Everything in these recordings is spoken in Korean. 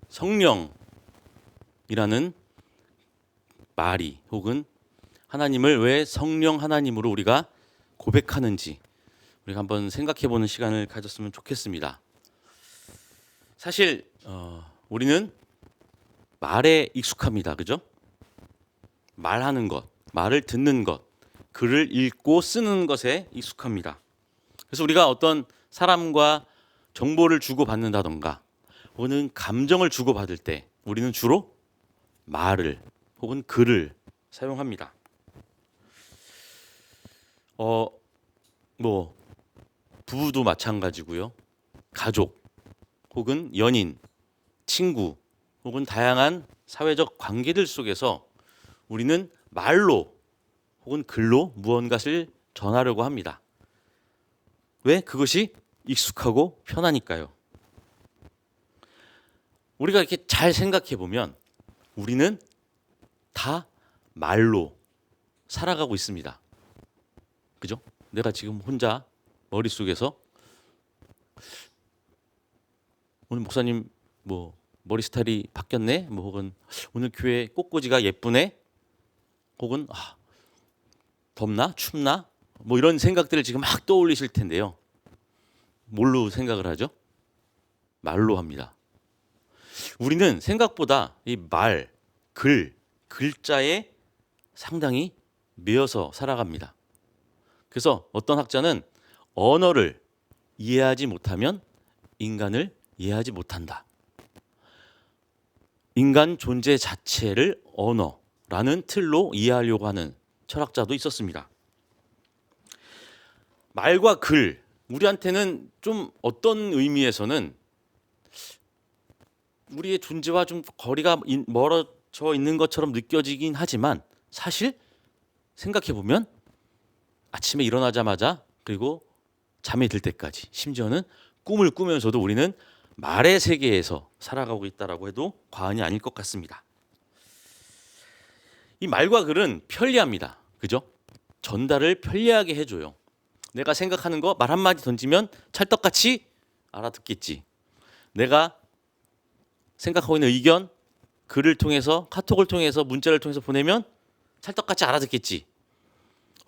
성령이라는 말이 혹은 하나님을 왜 성령 하나님으로 우리가 고백하는지 우리가 한번 생각해보는 시간을 가졌으면 좋겠습니다. 사실 우리는 말에 익숙합니다. 그죠? 말하는 것, 말을 듣는 것, 글을 읽고 쓰는 것에 익숙합니다. 그래서 우리가 어떤 사람과 정보를 주고받는다던가 혹은 감정을 주고받을 때 우리는 주로 말을 혹은 글을 사용합니다. 부부도 마찬가지고요. 가족 혹은 연인, 친구 혹은 다양한 사회적 관계들 속에서 우리는 말로 혹은 글로 무언가를 전하려고 합니다. 왜? 그것이 익숙하고 편하니까요. 우리가 이렇게 잘 생각해 보면 우리는 다 말로 살아가고 있습니다. 그죠? 내가 지금 혼자 머릿속에서 오늘 목사님 머리 스타일이 바뀌었네? 혹은 오늘 교회 꽃꽂이가 예쁘네? 혹은 덥나? 춥나? 이런 생각들을 지금 막 떠올리실 텐데요. 뭘로 생각을 하죠? 말로 합니다. 우리는 생각보다 이 말, 글자에 상당히 매여서 살아갑니다. 그래서 어떤 학자는 언어를 이해하지 못하면 인간을 이해하지 못한다. 인간 존재 자체를 언어라는 틀로 이해하려고 하는 철학자도 있었습니다. 말과 글, 우리한테는 좀 어떤 의미에서는 우리의 존재와 좀 거리가 멀어져 있는 것처럼 느껴지긴 하지만 사실 생각해보면 아침에 일어나자마자 그리고 잠이 들 때까지 심지어는 꿈을 꾸면서도 우리는 말의 세계에서 살아가고 있다라고 해도 과언이 아닐 것 같습니다. 이 말과 글은 편리합니다. 그죠? 전달을 편리하게 해줘요. 내가 생각하는 거 말 한마디 던지면 찰떡같이 알아듣겠지. 내가 생각하고 있는 의견 글을 통해서 카톡을 통해서 문자를 통해서 보내면 찰떡같이 알아듣겠지.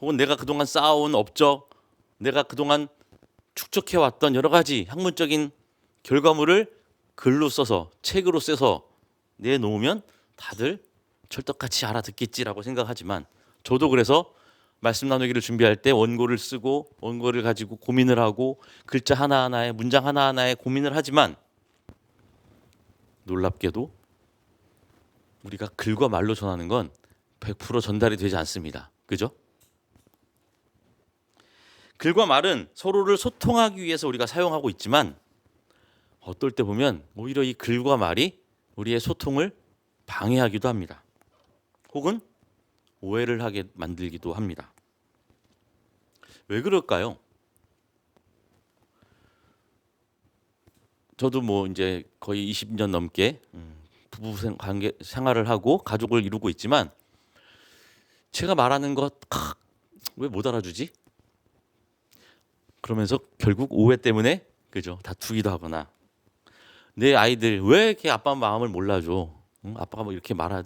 혹은 내가 그동안 쌓아온 업적, 내가 그동안 축적해왔던 여러 가지 학문적인 결과물을 글로 써서 책으로 써서 내놓으면 다들 철떡같이 알아듣겠지라고 생각하지만 저도 그래서 말씀 나누기를 준비할 때 원고를 쓰고 원고를 가지고 고민을 하고 글자 하나하나에 문장 하나하나에 고민을 하지만 놀랍게도 우리가 글과 말로 전하는 건 100% 전달이 되지 않습니다. 그죠? 글과 말은 서로를 소통하기 위해서 우리가 사용하고 있지만 어떨 때 보면 오히려 이 글과 말이 우리의 소통을 방해하기도 합니다. 혹은 오해를 하게 만들기도 합니다. 왜 그럴까요? 저도 이제 거의 20년 넘게 부부 관계 생활을 하고 가족을 이루고 있지만 제가 말하는 것 왜 못 알아주지? 그러면서 결국 오해 때문에 그죠? 다투기도 하거나 내 아이들 왜 이렇게 아빠 마음을 몰라줘? 아빠가 이렇게 말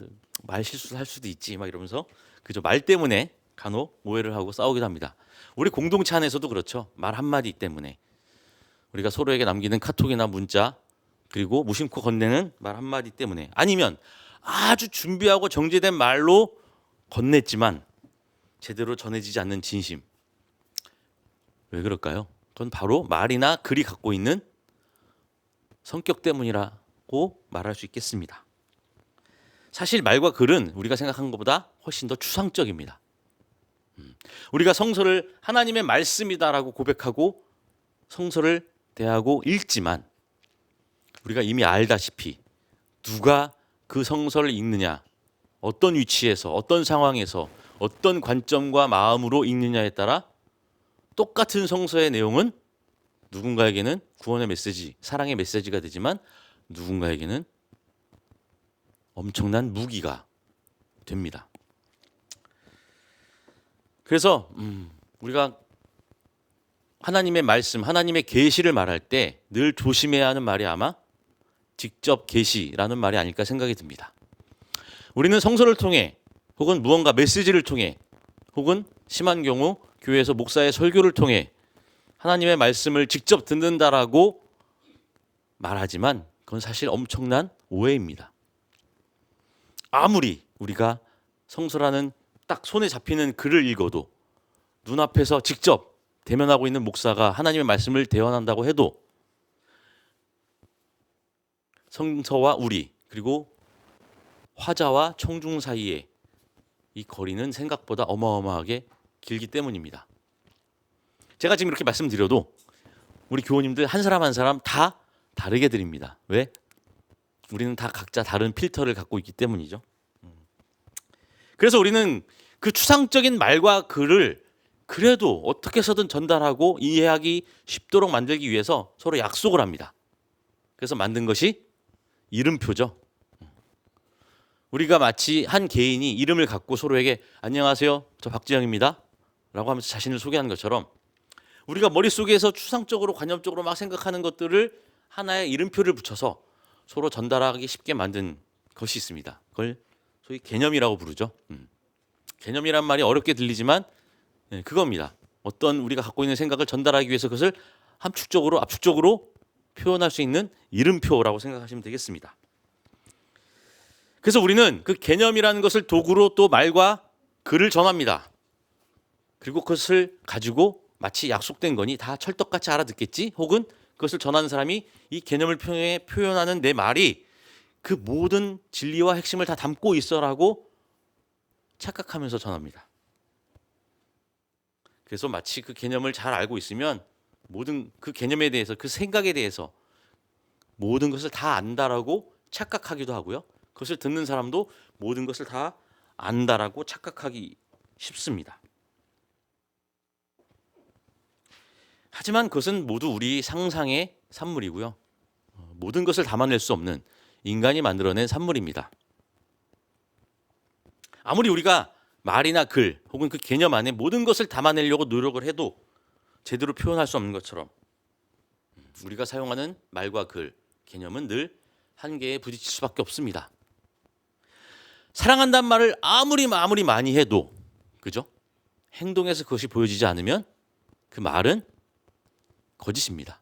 실수를 할 수도 있지 막 이러면서 그죠? 말 때문에 간혹 오해를 하고 싸우기도 합니다. 우리 공동체 안에서도 그렇죠. 말 한마디 때문에 우리가 서로에게 남기는 카톡이나 문자 그리고 무심코 건네는 말 한마디 때문에 아니면 아주 준비하고 정제된 말로 건넸지만 제대로 전해지지 않는 진심. 왜 그럴까요? 그건 바로 말이나 글이 갖고 있는 성격 때문이라고 말할 수 있겠습니다. 사실 말과 글은 우리가 생각한 것보다 훨씬 더 추상적입니다. 우리가 성서를 하나님의 말씀이다라고 고백하고 성서를 대하고 읽지만 우리가 이미 알다시피 누가 그 성서를 읽느냐, 어떤 위치에서, 어떤 상황에서, 어떤 관점과 마음으로 읽느냐에 따라 똑같은 성서의 내용은 누군가에게는 구원의 메시지, 사랑의 메시지가 되지만 누군가에게는 엄청난 무기가 됩니다. 그래서 우리가 하나님의 말씀, 하나님의 계시를 말할 때 늘 조심해야 하는 말이 아마 직접 계시라는 말이 아닐까 생각이 듭니다. 우리는 성서를 통해 혹은 무언가 메시지를 통해 혹은 심한 경우 교회에서 목사의 설교를 통해 하나님의 말씀을 직접 듣는다라고 말하지만 그건 사실 엄청난 오해입니다. 아무리 우리가 성서라는 딱 손에 잡히는 글을 읽어도 눈앞에서 직접 대면하고 있는 목사가 하나님의 말씀을 대언한다고 해도 성서와 우리 그리고 화자와 청중 사이에 이 거리는 생각보다 어마어마하게 길기 때문입니다. 제가 지금 이렇게 말씀드려도 우리 교우님들 한 사람 한 사람 다 다르게 드립니다. 왜? 우리는 다 각자 다른 필터를 갖고 있기 때문이죠. 그래서 우리는 그 추상적인 말과 글을 그래도 어떻게 해서든 전달하고 이해하기 쉽도록 만들기 위해서 서로 약속을 합니다. 그래서 만든 것이 이름표죠. 우리가 마치 한 개인이 이름을 갖고 서로에게 안녕하세요, 저 박지영입니다 라고 하면서 자신을 소개하는 것처럼 우리가 머릿속에서 추상적으로 관념적으로 막 생각하는 것들을 하나의 이름표를 붙여서 서로 전달하기 쉽게 만든 것이 있습니다. 그걸 소위 개념이라고 부르죠. 개념이란 말이 어렵게 들리지만 그겁니다. 어떤 우리가 갖고 있는 생각을 전달하기 위해서 그것을 함축적으로 압축적으로 표현할 수 있는 이름표라고 생각하시면 되겠습니다. 그래서 우리는 그 개념이라는 것을 도구로 또 말과 글을 전합니다. 그리고 그것을 가지고 마치 약속된 거니 다 철떡같이 알아듣겠지? 혹은 그것을 전하는 사람이 이 개념을 표현하는 내 말이 그 모든 진리와 핵심을 다 담고 있어라고 착각하면서 전합니다. 그래서 마치 그 개념을 잘 알고 있으면 모든 그 개념에 대해서 그 생각에 대해서 모든 것을 다 안다라고 착각하기도 하고요. 그것을 듣는 사람도 모든 것을 다 안다라고 착각하기 쉽습니다. 하지만 그것은 모두 우리 상상의 산물이고요. 모든 것을 담아낼 수 없는 인간이 만들어낸 산물입니다. 아무리 우리가 말이나 글 혹은 그 개념 안에 모든 것을 담아내려고 노력을 해도 제대로 표현할 수 없는 것처럼 우리가 사용하는 말과 글, 개념은 늘 한계에 부딪힐 수밖에 없습니다. 사랑한다는 말을 아무리 많이 해도 그죠? 행동에서 그것이 보여지지 않으면 그 말은 거짓입니다.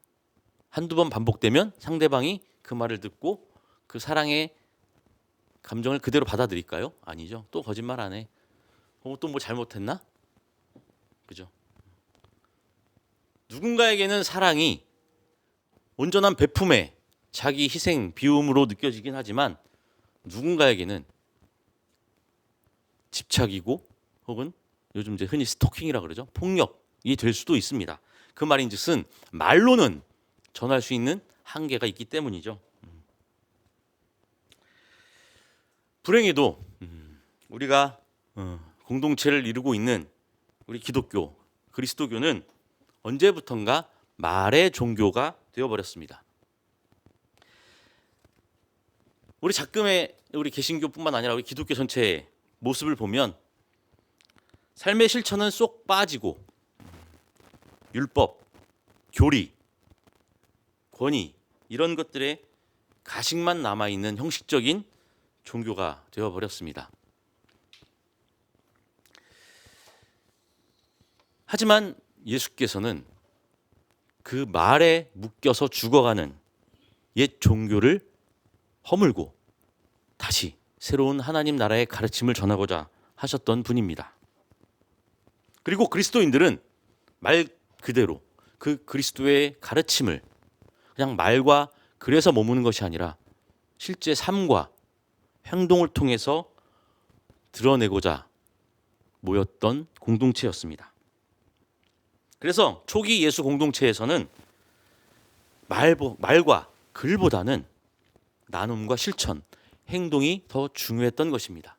한두 번 반복되면 상대방이 그 말을 듣고 그 사랑의 감정을 그대로 받아들일까요? 아니죠. 또 거짓말 안 해. 또 뭐 잘못했나? 그죠? 누군가에게는 사랑이 온전한 베품에 자기 희생, 비움으로 느껴지긴 하지만 누군가에게는 집착이고 혹은 요즘 이제 흔히 스토킹이라 그러죠. 폭력이 될 수도 있습니다. 그 말인즉슨 말로는 전할 수 있는 한계가 있기 때문이죠. 불행히도 우리가 공동체를 이루고 있는 우리 기독교, 그리스도교는 언제부턴가 말의 종교가 되어버렸습니다. 우리 작금의 우리 개신교뿐만 아니라 우리 기독교 전체의 모습을 보면 삶의 실천은 쏙 빠지고 율법, 교리, 권위 이런 것들의 가식만 남아있는 형식적인 종교가 되어버렸습니다. 하지만 예수께서는 그 말에 묶여서 죽어가는 옛 종교를 허물고 다시 새로운 하나님 나라의 가르침을 전하고자 하셨던 분입니다. 그리고 그리스도인들은 말 그대로 그 그리스도의 가르침을 그냥 말과 글에서 머무는 것이 아니라 실제 삶과 행동을 통해서 드러내고자 모였던 공동체였습니다. 그래서 초기 예수 공동체에서는 말과 글보다는 나눔과 실천, 행동이 더 중요했던 것입니다.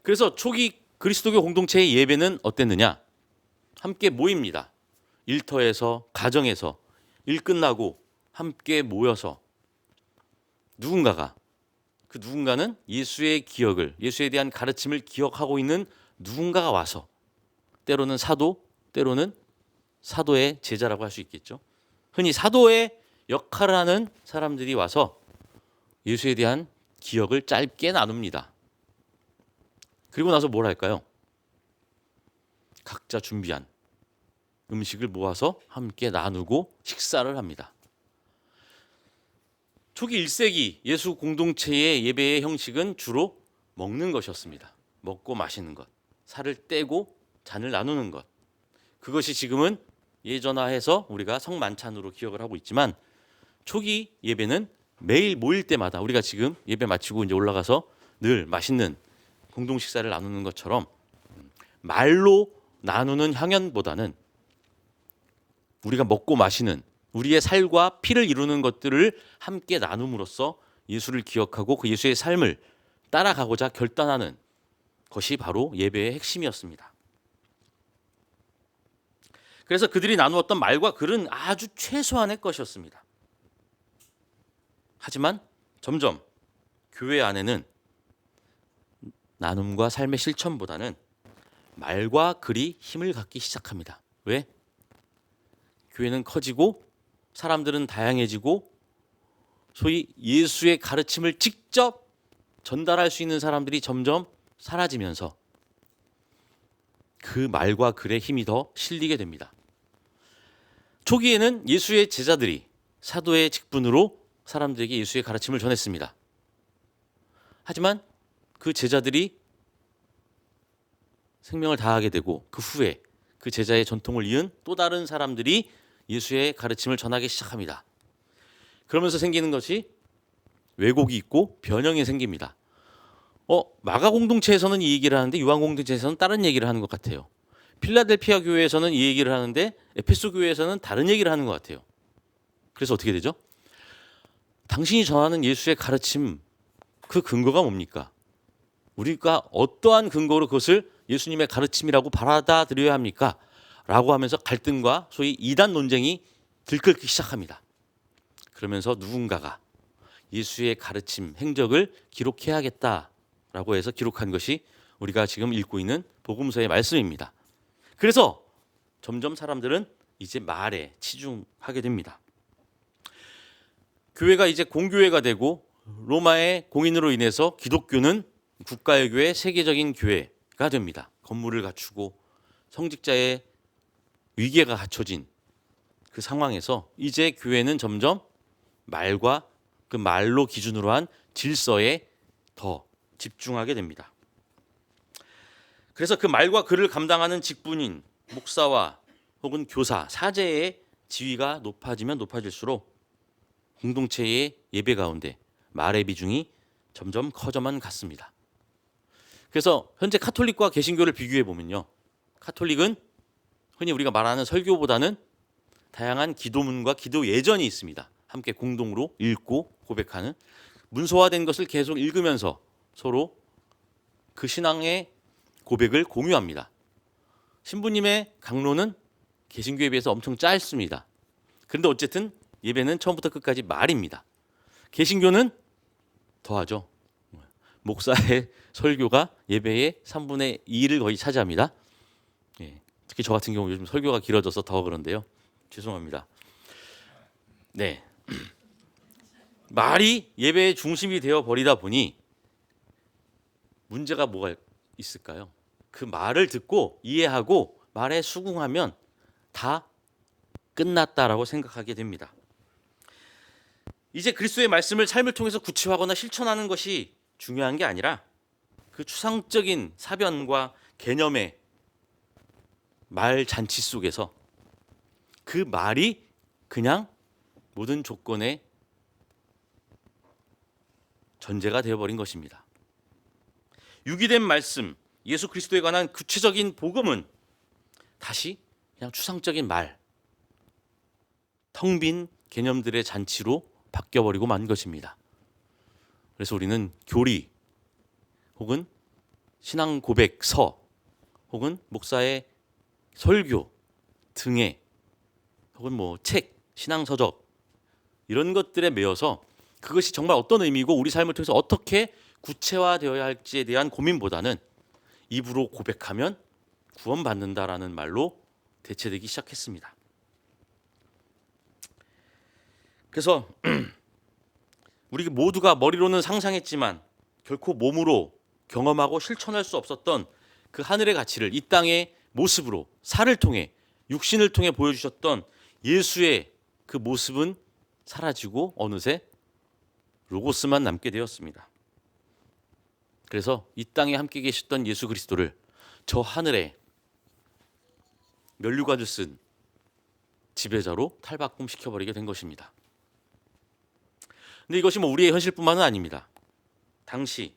그래서 초기 그리스도교 공동체의 예배는 어땠느냐? 함께 모입니다. 일터에서, 가정에서 일 끝나고 함께 모여서 누군가가 그 누군가는 예수의 기억을, 예수에 대한 가르침을 기억하고 있는 누군가가 와서 때로는 사도, 때로는 사도의 제자라고 할 수 있겠죠. 흔히 사도의 역할을 하는 사람들이 와서 예수에 대한 기억을 짧게 나눕니다. 그리고 나서 뭘 할까요? 각자 준비한 음식을 모아서 함께 나누고 식사를 합니다. 초기 1세기 예수 공동체의 예배의 형식은 주로 먹는 것이었습니다. 먹고 마시는 것, 살을 떼고 잔을 나누는 것. 그것이 지금은 예전화해서 우리가 성만찬으로 기억을 하고 있지만 초기 예배는 매일 모일 때마다 우리가 지금 예배 마치고 이제 올라가서 늘 맛있는 공동 식사를 나누는 것처럼 말로 나누는 향연보다는 우리가 먹고 마시는 우리의 살과 피를 이루는 것들을 함께 나눔으로써 예수를 기억하고 그 예수의 삶을 따라가고자 결단하는 것이 바로 예배의 핵심이었습니다. 그래서 그들이 나누었던 말과 글은 아주 최소한의 것이었습니다. 하지만 점점 교회 안에는 나눔과 삶의 실천보다는 말과 글이 힘을 갖기 시작합니다. 왜? 교회는 커지고 사람들은 다양해지고 소위 예수의 가르침을 직접 전달할 수 있는 사람들이 점점 사라지면서 그 말과 글의 힘이 더 실리게 됩니다. 초기에는 예수의 제자들이 사도의 직분으로 사람들에게 예수의 가르침을 전했습니다. 하지만 그 제자들이 생명을 다하게 되고 그 후에 그 제자의 전통을 이은 또 다른 사람들이 예수의 가르침을 전하기 시작합니다. 그러면서 생기는 것이 왜곡이 있고 변형이 생깁니다. 마가 공동체에서는 이 얘기를 하는데 요한 공동체에서는 다른 얘기를 하는 것 같아요. 필라델피아 교회에서는 이 얘기를 하는데 에페소 교회에서는 다른 얘기를 하는 것 같아요. 그래서 어떻게 되죠? 당신이 전하는 예수의 가르침 그 근거가 뭡니까? 우리가 어떠한 근거로 그것을 예수님의 가르침이라고 받아들여야 합니까? 라고 하면서 갈등과 소위 이단 논쟁이 들끓기 시작합니다. 그러면서 누군가가 예수의 가르침, 행적을 기록해야겠다라고 해서 기록한 것이 우리가 지금 읽고 있는 복음서의 말씀입니다. 그래서 점점 사람들은 이제 말에 치중하게 됩니다. 교회가 이제 공교회가 되고 로마의 공인으로 인해서 기독교는 국가의 교회, 세계적인 교회가 됩니다. 건물을 갖추고 성직자의 위계가 갖춰진 그 상황에서 이제 교회는 점점 말과 그 말로 기준으로 한 질서에 더 집중하게 됩니다. 그래서 그 말과 글을 감당하는 직분인 목사와 혹은 교사, 사제의 지위가 높아지면 높아질수록 공동체의 예배 가운데 말의 비중이 점점 커져만 갔습니다. 그래서 현재 카톨릭과 개신교를 비교해 보면요. 카톨릭은 흔히 우리가 말하는 설교보다는 다양한 기도문과 기도 예전이 있습니다. 함께 공동으로 읽고 고백하는 문서화된 것을 계속 읽으면서 서로 그 신앙의 고백을 공유합니다. 신부님의 강론은 개신교에 비해서 엄청 짧습니다. 그런데 어쨌든 예배는 처음부터 끝까지 말입니다. 개신교는 더하죠. 목사의 설교가 예배의 3분의 2를 거의 차지합니다. 특히 저 같은 경우 요즘 설교가 길어져서 더 그런데요. 죄송합니다. 네, 말이 예배의 중심이 되어 버리다 보니 문제가 뭐가 있을까요? 그 말을 듣고 이해하고 말에 수긍하면 다 끝났다라고 생각하게 됩니다. 이제 그리스도의 말씀을 삶을 통해서 구체화하거나 실천하는 것이 중요한 게 아니라 그 추상적인 사변과 개념의 말 잔치 속에서 그 말이 그냥 모든 조건의 전제가 되어버린 것입니다. 유기된 말씀, 예수 그리스도에 관한 구체적인 복음은 다시 그냥 추상적인 말, 텅 빈 개념들의 잔치로 바뀌어버리고 만 것입니다. 그래서 우리는 교리 혹은 신앙 고백서 혹은 목사의 설교 등의 혹은 책, 신앙서적 이런 것들에 매여서 그것이 정말 어떤 의미고 우리 삶을 통해서 어떻게 구체화되어야 할지에 대한 고민보다는 입으로 고백하면 구원받는다라는 말로 대체되기 시작했습니다. 그래서 우리 모두가 머리로는 상상했지만 결코 몸으로 경험하고 실천할 수 없었던 그 하늘의 가치를 이 땅의 모습으로 살을 통해 육신을 통해 보여주셨던 예수의 그 모습은 사라지고 어느새 로고스만 남게 되었습니다. 그래서 이 땅에 함께 계셨던 예수 그리스도를 저 하늘에 면류관을 쓴 지배자로 탈바꿈시켜버리게 된 것입니다. 근데 이것이 우리의 현실뿐만은 아닙니다. 당시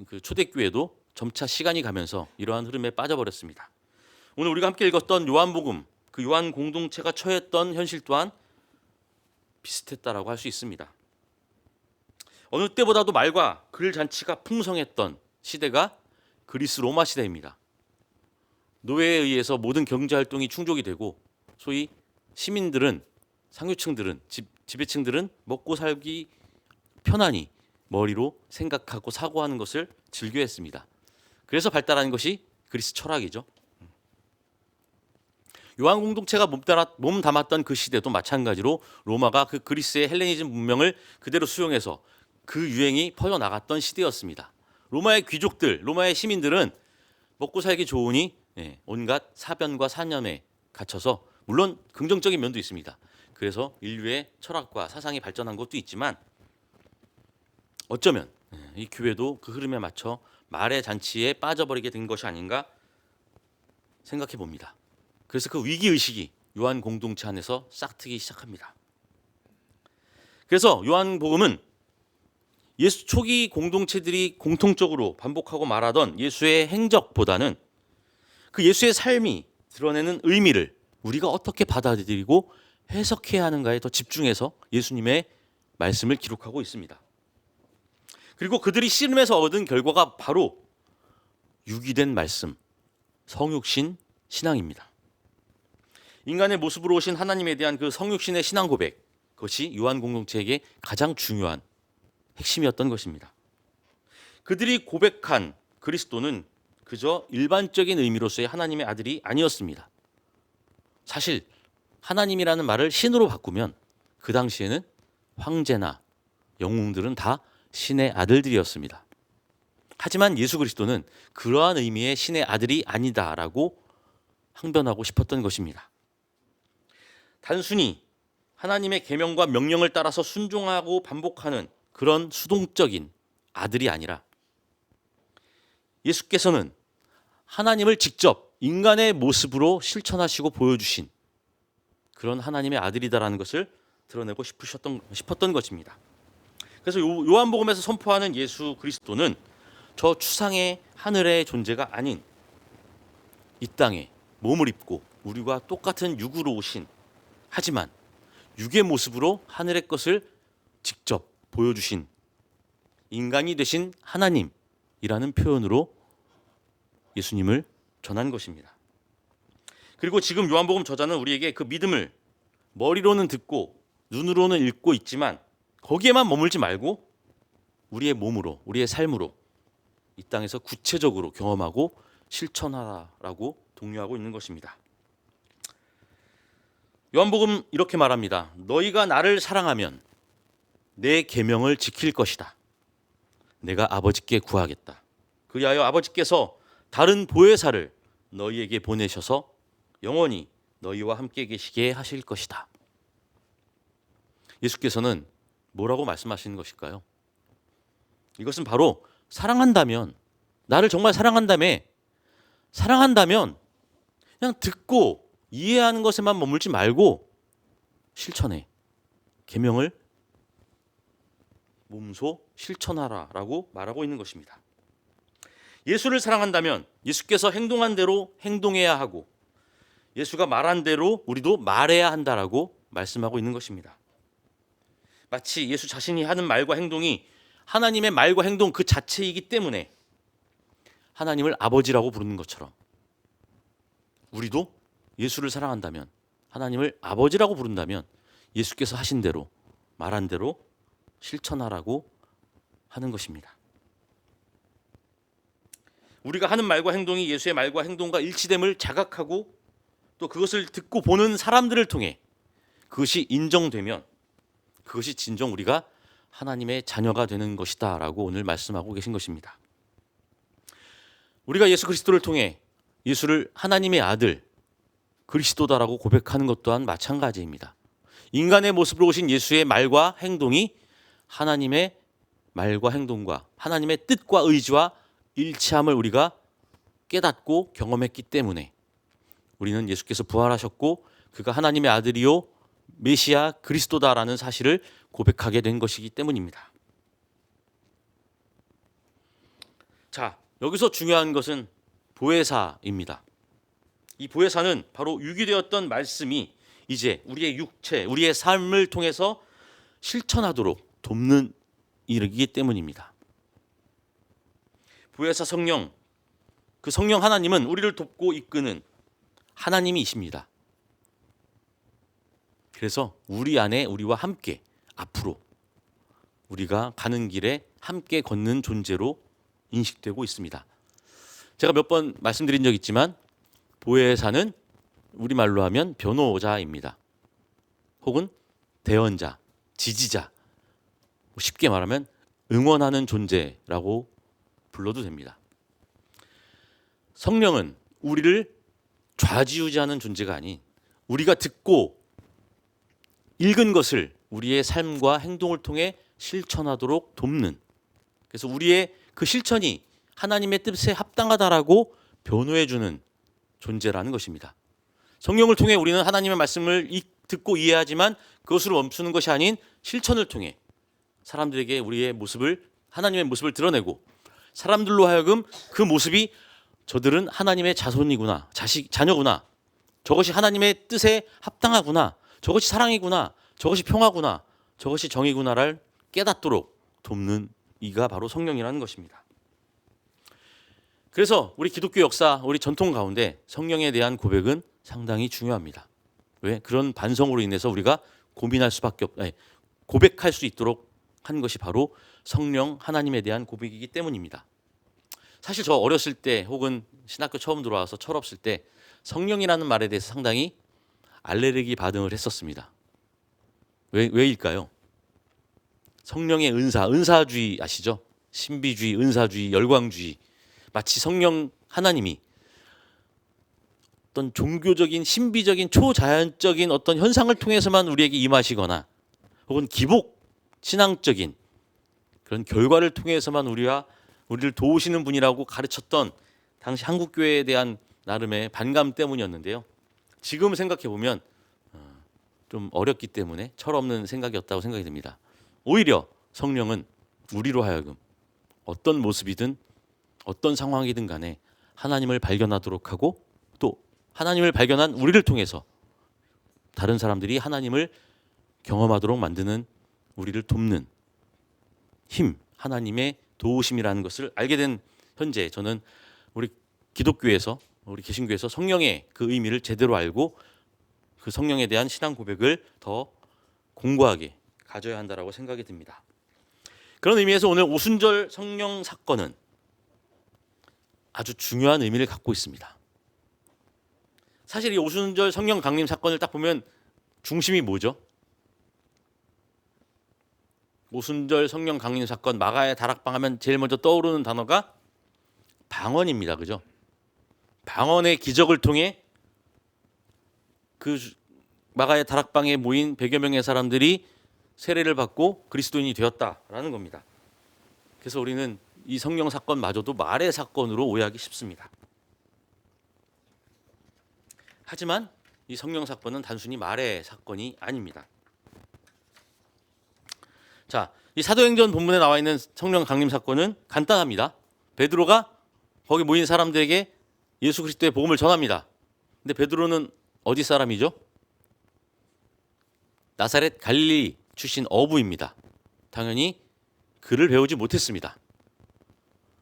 그 초대교회도 점차 시간이 가면서 이러한 흐름에 빠져버렸습니다. 오늘 우리가 함께 읽었던 요한복음, 그 요한 공동체가 처했던 현실 또한 비슷했다라고 할 수 있습니다. 어느 때보다도 말과 글 잔치가 풍성했던 시대가 그리스 로마 시대입니다. 노예에 의해서 모든 경제 활동이 충족이 되고 소위 시민들은 상류층들은 지배층들은 먹고 살기 편안히 머리로 생각하고 사고하는 것을 즐겨했습니다. 그래서 발달한 것이 그리스 철학이죠. 요한 공동체가 몸 담았던 그 시대도 마찬가지로 로마가 그 그리스의 헬레니즘 문명을 그대로 수용해서 그 유행이 퍼져나갔던 시대였습니다. 로마의 귀족들, 로마의 시민들은 먹고 살기 좋으니 온갖 사변과 사념에 갇혀서 물론 긍정적인 면도 있습니다. 그래서 인류의 철학과 사상이 발전한 것도 있지만 어쩌면 이 교회도 그 흐름에 맞춰 말의 잔치에 빠져버리게 된 것이 아닌가 생각해 봅니다. 그래서 그 위기의식이 요한 공동체 안에서 싹트기 시작합니다. 그래서 요한복음은 예수 초기 공동체들이 공통적으로 반복하고 말하던 예수의 행적보다는 그 예수의 삶이 드러내는 의미를 우리가 어떻게 받아들이고 해석해야 하는가에 더 집중해서 예수님의 말씀을 기록하고 있습니다. 그리고 그들이 씨름에서 얻은 결과가 바로 유기된 말씀, 성육신 신앙입니다. 인간의 모습으로 오신 하나님에 대한 그 성육신의 신앙 고백, 그것이 요한 공동체에게 가장 중요한 핵심이었던 것입니다. 그들이 고백한 그리스도는 그저 일반적인 의미로서의 하나님의 아들이 아니었습니다. 사실 하나님이라는 말을 신으로 바꾸면 그 당시에는 황제나 영웅들은 다 신의 아들들이었습니다. 하지만 예수 그리스도는 그러한 의미의 신의 아들이 아니다라고 항변하고 싶었던 것입니다. 단순히 하나님의 계명과 명령을 따라서 순종하고 반복하는 그런 수동적인 아들이 아니라 예수께서는 하나님을 직접 인간의 모습으로 실천하시고 보여주신 그런 하나님의 아들이다라는 것을 드러내고 싶었던 것입니다. 그래서 요한복음에서 선포하는 예수 그리스도는 저 추상의 하늘의 존재가 아닌 이 땅에 몸을 입고 우리와 똑같은 육으로 오신, 하지만 육의 모습으로 하늘의 것을 직접 보여주신 인간이 되신 하나님이라는 표현으로 예수님을 전한 것입니다. 그리고 지금 요한복음 저자는 우리에게 그 믿음을 머리로는 듣고 눈으로는 읽고 있지만 거기에만 머물지 말고 우리의 몸으로, 우리의 삶으로 이 땅에서 구체적으로 경험하고 실천하라고 독려하고 있는 것입니다. 요한복음 이렇게 말합니다. 너희가 나를 사랑하면 내 계명을 지킬 것이다. 내가 아버지께 구하겠다. 그리하여 아버지께서 다른 보혜사를 너희에게 보내셔서 영원히 너희와 함께 계시게 하실 것이다. 예수께서는 뭐라고 말씀하시는 것일까요? 이것은 바로 사랑한다면, 나를 정말 사랑한다면 그냥 듣고 이해하는 것에만 머물지 말고 실천해. 계명을 몸소 실천하라라고 말하고 있는 것입니다. 예수를 사랑한다면 예수께서 행동한 대로 행동해야 하고 예수가 말한 대로 우리도 말해야 한다라고 말씀하고 있는 것입니다. 마치 예수 자신이 하는 말과 행동이 하나님의 말과 행동 그 자체이기 때문에 하나님을 아버지라고 부르는 것처럼 우리도 예수를 사랑한다면, 하나님을 아버지라고 부른다면 예수께서 하신 대로, 말한 대로 실천하라고 하는 것입니다. 우리가 하는 말과 행동이 예수의 말과 행동과 일치됨을 자각하고 또 그것을 듣고 보는 사람들을 통해 그것이 인정되면 그것이 진정 우리가 하나님의 자녀가 되는 것이다라고 오늘 말씀하고 계신 것입니다. 우리가 예수 그리스도를 통해 예수를 하나님의 아들 그리스도다라고 고백하는 것 또한 마찬가지입니다. 인간의 모습으로 오신 예수의 말과 행동이 하나님의 말과 행동과 하나님의 뜻과 의지와 일치함을 우리가 깨닫고 경험했기 때문에 우리는 예수께서 부활하셨고 그가 하나님의 아들이요 메시아 그리스도다라는 사실을 고백하게 된 것이기 때문입니다. 자, 여기서 중요한 것은 보혜사입니다. 이 보혜사는 바로 유기되었던 말씀이 이제 우리의 육체, 우리의 삶을 통해서 실천하도록 돕는 일이기 때문입니다. 보혜사 성령, 그 성령 하나님은 우리를 돕고 이끄는 하나님이십니다. 그래서 우리 안에 우리와 함께 앞으로 우리가 가는 길에 함께 걷는 존재로 인식되고 있습니다. 제가 몇 번 말씀드린 적 있지만 보혜사는 우리말로 하면 변호자입니다. 혹은 대언자, 지지자, 쉽게 말하면 응원하는 존재라고 불러도 됩니다. 성령은 우리를 좌지우지하는 존재가 아닌 우리가 듣고 읽은 것을 우리의 삶과 행동을 통해 실천하도록 돕는, 그래서 우리의 그 실천이 하나님의 뜻에 합당하다라고 변호해주는 존재라는 것입니다. 성령을 통해 우리는 하나님의 말씀을 듣고 이해하지만 그것으로 멈추는 것이 아닌 실천을 통해 사람들에게 우리의 모습을, 하나님의 모습을 드러내고 사람들로 하여금 그 모습이 저들은 하나님의 자손이구나, 자녀구나, 저것이 하나님의 뜻에 합당하구나, 저것이 사랑이구나, 저것이 평화구나, 저것이 정의구나를 깨닫도록 돕는 이가 바로 성령이라는 것입니다. 그래서 우리 기독교 역사, 우리 전통 가운데 성령에 대한 고백은 상당히 중요합니다. 왜? 그런 반성으로 인해서 우리가 고백할 수 있도록 한 것이 바로 성령 하나님에 대한 고백이기 때문입니다. 사실 저 어렸을 때 혹은 신학교 처음 들어와서 철없을 때 성령이라는 말에 대해서 상당히 알레르기 반응을 했었습니다. 왜일까요? 성령의 은사주의 아시죠? 신비주의, 은사주의, 열광주의. 마치 성령 하나님이 어떤 종교적인, 신비적인, 초자연적인 어떤 현상을 통해서만 우리에게 임하시거나 혹은 기복 신앙적인 그런 결과를 통해서만 우리를 도우시는 분이라고 가르쳤던 당시 한국교회에 대한 나름의 반감 때문이었는데요. 지금 생각해 보면 좀 어렸기 때문에 철없는 생각이었다고 생각이 듭니다. 오히려 성령은 우리로 하여금 어떤 모습이든 어떤 상황이든 간에 하나님을 발견하도록 하고 또 하나님을 발견한 우리를 통해서 다른 사람들이 하나님을 경험하도록 만드는, 우리를 돕는 힘, 하나님의 도우심이라는 것을 알게 된 현재 저는 우리 기독교에서, 우리 개신교에서 성령의 그 의미를 제대로 알고 그 성령에 대한 신앙 고백을 더 공고하게 가져야 한다라고 생각이 듭니다. 그런 의미에서 오늘 오순절 성령 사건은 아주 중요한 의미를 갖고 있습니다. 사실 이 오순절 성령 강림 사건을 딱 보면 중심이 뭐죠? 오순절 성령 강림 사건, 마가의 다락방 하면 제일 먼저 떠오르는 단어가 방언입니다. 그죠? 방언의 기적을 통해 그 마가의 다락방에 모인 100여 명의 사람들이 세례를 받고 그리스도인이 되었다라는 겁니다. 그래서 우리는 이 성령 사건마저도 말의 사건으로 오해하기 쉽습니다. 하지만 이 성령 사건은 단순히 말의 사건이 아닙니다. 자, 이 사도행전 본문에 나와 있는 성령 강림 사건은 간단합니다. 베드로가 거기 모인 사람들에게 예수 그리스도의 복음을 전합니다. 근데 베드로는 어디 사람이죠? 나사렛 갈릴리 출신 어부입니다. 당연히 글을 배우지 못했습니다.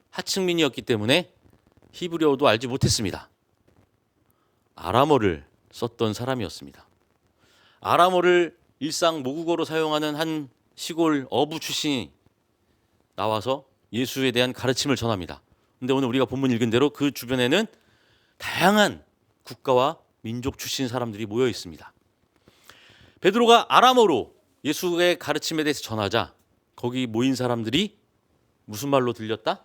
하층민이었기 때문에 히브리어도 알지 못했습니다. 아람어를 썼던 사람이었습니다. 아람어를 일상 모국어로 사용하는 한 시골 어부 출신이 나와서 예수에 대한 가르침을 전합니다. 근데 오늘 우리가 본문 읽은 대로 그 주변에는 다양한 국가와 민족 출신 사람들이 모여 있습니다. 베드로가 아람어로 예수의 가르침에 대해서 전하자 거기 모인 사람들이 무슨 말로 들렸다?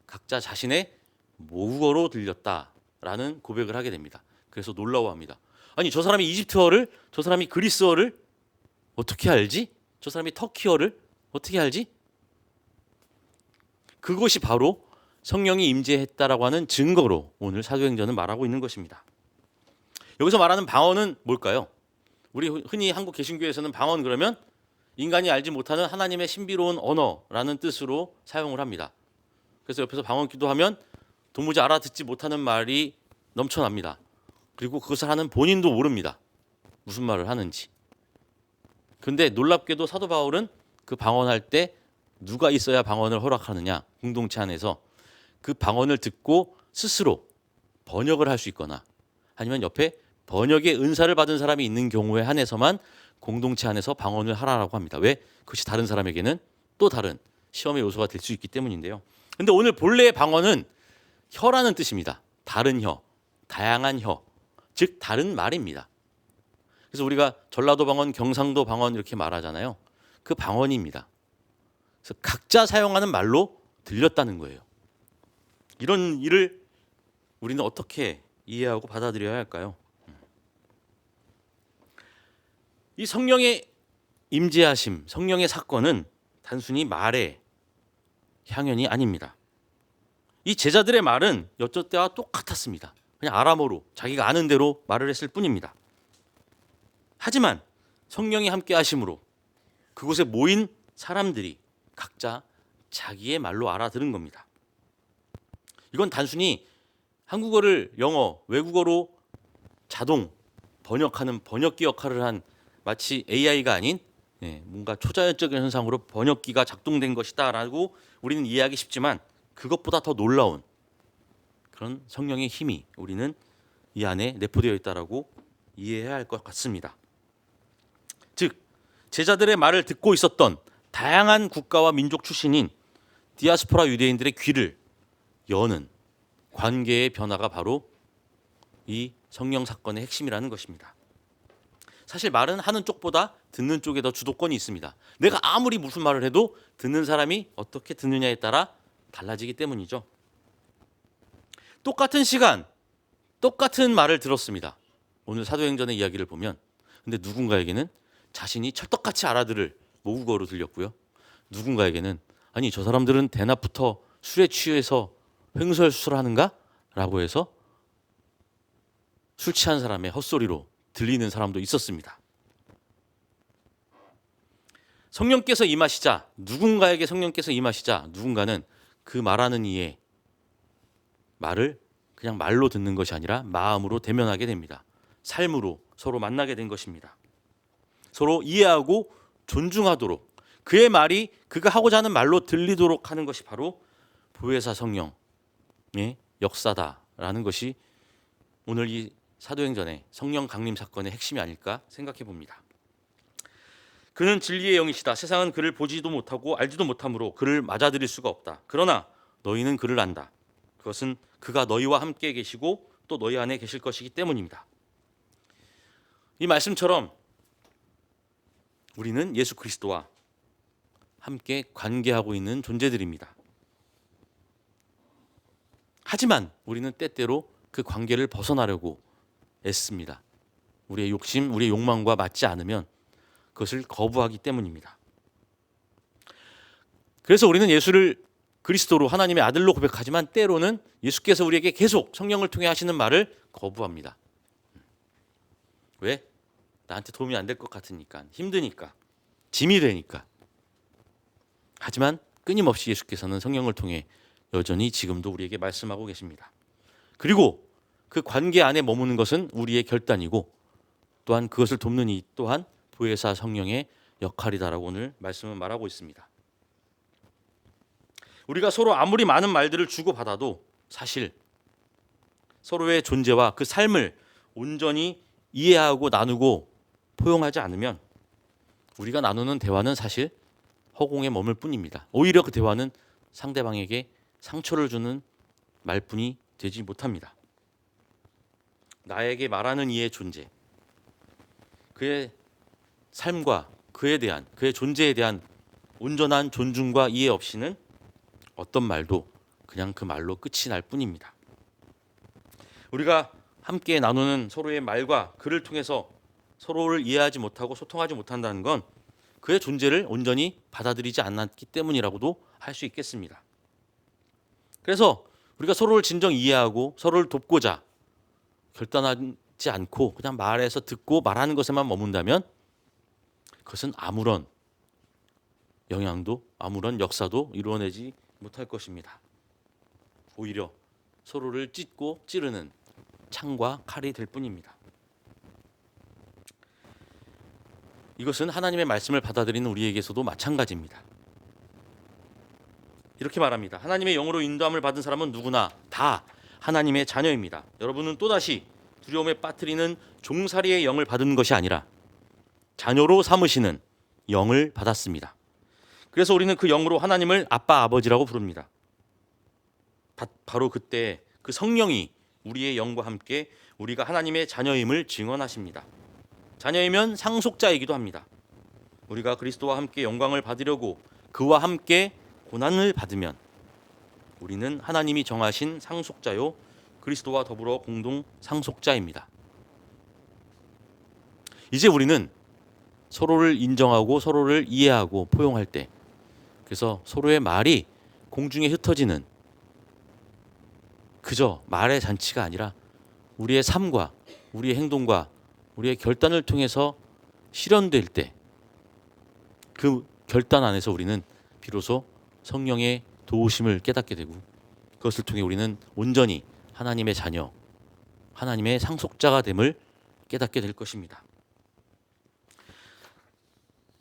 각자 자신의 모국어로 들렸다라는 고백을 하게 됩니다. 그래서 놀라워합니다. 아니 저 사람이 이집트어를, 저 사람이 그리스어를 어떻게 알지? 저 사람이 터키어를 어떻게 알지? 그것이 바로 성령이 임재했다라고 하는 증거로 오늘 사도행전은 말하고 있는 것입니다. 여기서 말하는 방언은 뭘까요? 우리 흔히 한국 개신교에서는 방언 그러면 인간이 알지 못하는 하나님의 신비로운 언어라는 뜻으로 사용을 합니다. 그래서 옆에서 방언 기도하면 도무지 알아듣지 못하는 말이 넘쳐납니다. 그리고 그것을 하는 본인도 모릅니다. 무슨 말을 하는지. 근데 놀랍게도 사도 바울은 그 방언할 때 누가 있어야 방언을 허락하느냐? 공동체 안에서 그 방언을 듣고 스스로 번역을 할 수 있거나 아니면 옆에 번역의 은사를 받은 사람이 있는 경우에 한해서만 공동체 안에서 방언을 하라라고 합니다. 왜? 그것이 다른 사람에게는 또 다른 시험의 요소가 될 수 있기 때문인데요. 근데 오늘 본래의 방언은 혀라는 뜻입니다. 다른 혀, 다양한 혀, 즉 다른 말입니다. 그래서 우리가 전라도 방언, 경상도 방언 이렇게 말하잖아요. 그 방언입니다. 그래서 각자 사용하는 말로 들렸다는 거예요. 이런 일을 우리는 어떻게 이해하고 받아들여야 할까요? 이 성령의 임재하심, 성령의 사건은 단순히 말의 향연이 아닙니다. 이 제자들의 말은 여섯 때와 똑같았습니다. 그냥 아람어로 자기가 아는 대로 말을 했을 뿐입니다. 하지만 성령이 함께 하심으로 그곳에 모인 사람들이 각자 자기의 말로 알아들은 겁니다. 이건 단순히 한국어를 영어, 외국어로 자동 번역하는 번역기 역할을 한 마치 AI가 아닌 뭔가 초자연적인 현상으로 번역기가 작동된 것이다라고 우리는 이해하기 쉽지만 그것보다 더 놀라운 그런 성령의 힘이 우리는 이 안에 내포되어 있다라고 이해해야 할 것 같습니다. 즉 제자들의 말을 듣고 있었던 다양한 국가와 민족 출신인 디아스포라 유대인들의 귀를 여는 관계의 변화가 바로 이 성령 사건의 핵심이라는 것입니다. 사실 말은 하는 쪽보다 듣는 쪽에 더 주도권이 있습니다. 내가 아무리 무슨 말을 해도 듣는 사람이 어떻게 듣느냐에 따라 달라지기 때문이죠. 똑같은 시간, 똑같은 말을 들었습니다. 오늘 사도행전의 이야기를 보면 근데 누군가에게는 자신이 찰떡같이 알아들을 모국어로 들렸고요. 누군가에게는 아니 저 사람들은 대낮부터 술에 취해서 횡설수설하는가? 라고 해서 술 취한 사람의 헛소리로 들리는 사람도 있었습니다. 성령께서 임하시자 누군가에게 성령께서 임하시자 누군가는 그 말하는 이의 말을 그냥 말로 듣는 것이 아니라 마음으로 대면하게 됩니다. 삶으로 서로 만나게 된 것입니다. 서로 이해하고 존중하도록 그의 말이 그가 하고자 하는 말로 들리도록 하는 것이 바로 보혜사 성령의 역사다라는 것이 오늘 이 사도행전의 성령 강림 사건의 핵심이 아닐까 생각해 봅니다. 그는 진리의 영이시다. 세상은 그를 보지도 못하고 알지도 못하므로 그를 맞아들일 수가 없다. 그러나 너희는 그를 안다. 그것은 그가 너희와 함께 계시고 또 너희 안에 계실 것이기 때문입니다. 이 말씀처럼 우리는 예수 그리스도와 함께 관계하고 있는 존재들입니다. 하지만 우리는 때때로 그 관계를 벗어나려고 애씁니다. 우리의 욕심, 우리의 욕망과 맞지 않으면 그것을 거부하기 때문입니다. 그래서 우리는 예수를 그리스도로 하나님의 아들로 고백하지만 때로는 예수께서 우리에게 계속 성령을 통해 하시는 말을 거부합니다. 왜? 나한테 도움이 안 될 것 같으니까, 힘드니까, 짐이 되니까. 하지만 끊임없이 예수께서는 성령을 통해 여전히 지금도 우리에게 말씀하고 계십니다. 그리고 그 관계 안에 머무는 것은 우리의 결단이고 또한 그것을 돕는 이 또한 보혜사 성령의 역할이다라고 오늘 말씀은 말하고 있습니다. 우리가 서로 아무리 많은 말들을 주고받아도 사실 서로의 존재와 그 삶을 온전히 이해하고 나누고 포용하지 않으면 우리가 나누는 대화는 사실 허공에 머물 뿐입니다. 오히려 그 대화는 상대방에게 상처를 주는 말뿐이 되지 못합니다. 나에게 말하는 이의 존재, 그의 삶과 그의 존재에 대한 온전한 존중과 이해 없이는 어떤 말도 그냥 그 말로 끝이 날 뿐입니다. 우리가 함께 나누는 서로의 말과 글을 통해서 서로를 이해하지 못하고 소통하지 못한다는 건 그의 존재를 온전히 받아들이지 않았기 때문이라고도 할 수 있겠습니다. 그래서 우리가 서로를 진정 이해하고 서로를 돕고자 결단하지 않고 그냥 말해서 듣고 말하는 것에만 머문다면 그것은 아무런 영향도 아무런 역사도 이루어내지 못할 것입니다. 오히려 서로를 찢고 찌르는 창과 칼이 될 뿐입니다. 이것은 하나님의 말씀을 받아들이는 우리에게서도 마찬가지입니다. 이렇게 말합니다. 하나님의 영으로 인도함을 받은 사람은 누구나 다 하나님의 자녀입니다. 여러분은 또다시 두려움에 빠뜨리는 종살이의 영을 받은 것이 아니라 자녀로 삼으시는 영을 받았습니다. 그래서 우리는 그 영으로 하나님을 아빠 아버지라고 부릅니다. 바로 그때 그 성령이 우리의 영과 함께 우리가 하나님의 자녀임을 증언하십니다. 자녀이면 상속자이기도 합니다. 우리가 그리스도와 함께 영광을 받으려고 그와 함께 고난을 받으면 우리는 하나님이 정하신 상속자요 그리스도와 더불어 공동 상속자입니다. 이제 우리는 서로를 인정하고 서로를 이해하고 포용할 때 그래서 서로의 말이 공중에 흩어지는 그저 말의 잔치가 아니라 우리의 삶과 우리의 행동과 우리의 결단을 통해서 실현될 때 그 결단 안에서 우리는 비로소 성령의 도우심을 깨닫게 되고 그것을 통해 우리는 온전히 하나님의 자녀, 하나님의 상속자가 됨을 깨닫게 될 것입니다.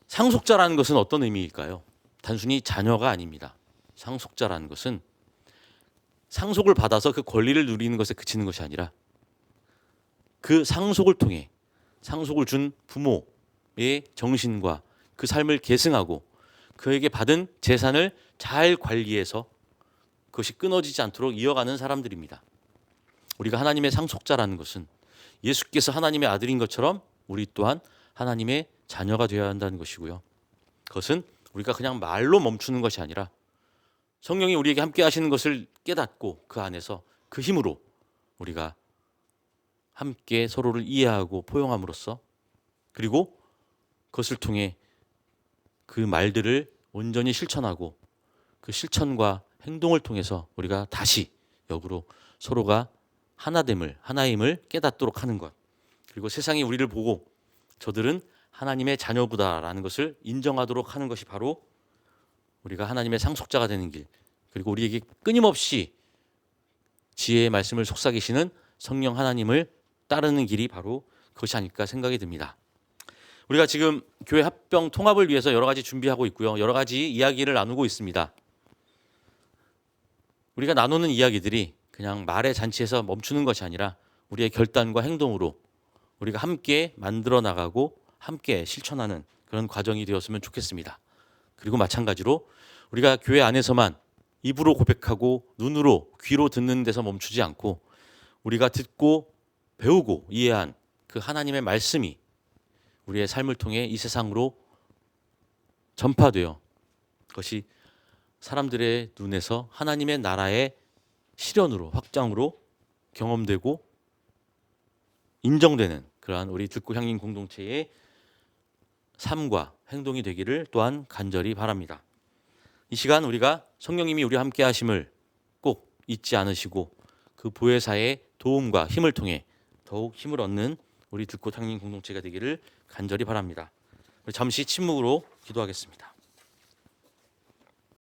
상속자라는 것은 어떤 의미일까요? 단순히 자녀가 아닙니다. 상속자라는 것은 상속을 받아서 그 권리를 누리는 것에 그치는 것이 아니라 그 상속을 통해 상속을 준 부모의 정신과 그 삶을 계승하고 그에게 받은 재산을 잘 관리해서 그것이 끊어지지 않도록 이어가는 사람들입니다. 우리가 하나님의 상속자라는 것은 예수께서 하나님의 아들인 것처럼 우리 또한 하나님의 자녀가 되어야 한다는 것이고요. 그것은 우리가 그냥 말로 멈추는 것이 아니라 성령이 우리에게 함께 하시는 것을 깨닫고 그 안에서 그 힘으로 우리가 함께 서로를 이해하고 포용함으로써 그리고 그것을 통해 그 말들을 온전히 실천하고 그 실천과 행동을 통해서 우리가 다시 역으로 서로가 하나임을 깨닫도록 하는 것. 그리고 세상이 우리를 보고 저들은 하나님의 자녀구다라는 것을 인정하도록 하는 것이 바로 우리가 하나님의 상속자가 되는 길. 그리고 우리에게 끊임없이 지혜의 말씀을 속삭이시는 성령 하나님을 따르는 길이 바로 그것이 아닐까 생각이 듭니다. 우리가 지금 교회 합병 통합을 위해서 여러 가지 준비하고 있고요. 여러 가지 이야기를 나누고 있습니다. 우리가 나누는 이야기들이 그냥 말의 잔치에서 멈추는 것이 아니라 우리의 결단과 행동으로 우리가 함께 만들어 나가고 함께 실천하는 그런 과정이 되었으면 좋겠습니다. 그리고 마찬가지로 우리가 교회 안에서만 입으로 고백하고 눈으로 귀로 듣는 데서 멈추지 않고 우리가 듣고 배우고 이해한 그 하나님의 말씀이 우리의 삶을 통해 이 세상으로 전파되어 그것이 사람들의 눈에서 하나님의 나라의 실현으로 확장으로 경험되고 인정되는 그러한 우리 듣고 향인 공동체의 삶과 행동이 되기를 또한 간절히 바랍니다. 이 시간 우리가 성령님이 우리와 함께 하심을 꼭 잊지 않으시고 그 보혜사의 도움과 힘을 통해 더욱 힘을 얻는 우리 듣고 향인 공동체가 되기를 간절히 바랍니다. 잠시 침묵으로 기도하겠습니다.